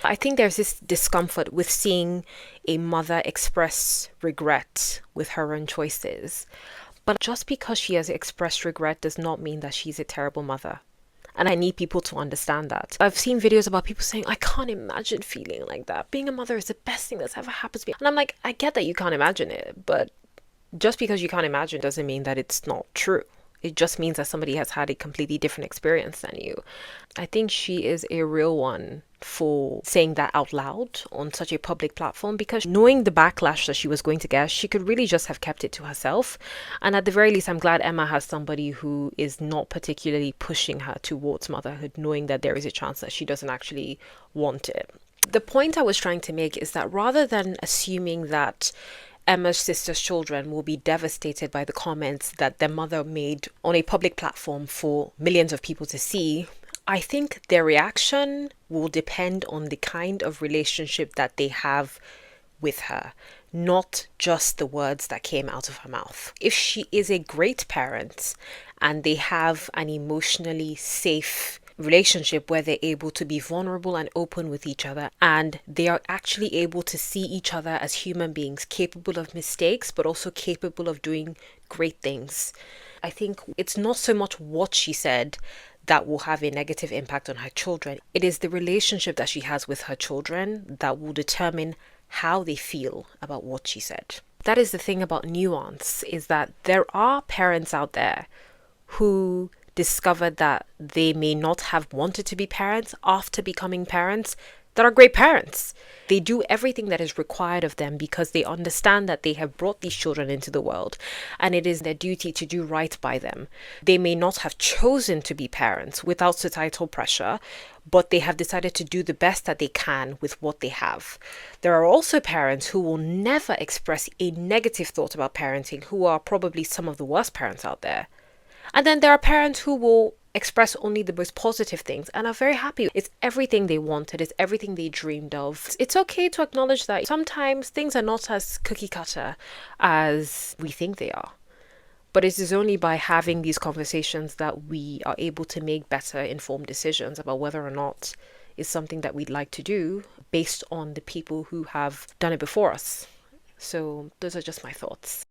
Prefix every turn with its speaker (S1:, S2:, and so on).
S1: I think there's this discomfort with seeing a mother express regret with her own choices. But just because she has expressed regret does not mean that she's a terrible mother. And I need people to understand that. I've seen videos about people saying, I can't imagine feeling like that. Being a mother is the best thing that's ever happened to me. And I'm like, I get that you can't imagine it, but just because you can't imagine doesn't mean that it's not true. It just means that somebody has had a completely different experience than you. I think she is a real one for saying that out loud on such a public platform, because knowing the backlash that she was going to get, she could really just have kept it to herself. And at the very least, I'm glad Emma has somebody who is not particularly pushing her towards motherhood, knowing that there is a chance that she doesn't actually want it. The point I was trying to make is that rather than assuming that Emma's sister's children will be devastated by the comments that their mother made on a public platform for millions of people to see, I think their reaction will depend on the kind of relationship that they have with her, not just the words that came out of her mouth. If she is a great parent and they have an emotionally safe relationship where they're able to be vulnerable and open with each other, and they are actually able to see each other as human beings capable of mistakes but also capable of doing great things, I think it's not so much what she said that will have a negative impact on her children. It is the relationship that she has with her children that will determine how they feel about what she said. That is the thing about nuance, is that there are parents out there who discovered that they may not have wanted to be parents after becoming parents that are great parents. They do everything that is required of them because they understand that they have brought these children into the world and it is their duty to do right by them. They may not have chosen to be parents without societal pressure, but they have decided to do the best that they can with what they have. There are also parents who will never express a negative thought about parenting, who are probably some of the worst parents out there. And then there are parents who will express only the most positive things and are very happy. It's everything they wanted, it's everything they dreamed of. It's okay to acknowledge that sometimes things are not as cookie cutter as we think they are. But it is only by having these conversations that we are able to make better informed decisions about whether or not it's something that we'd like to do based on the people who have done it before us. So those are just my thoughts.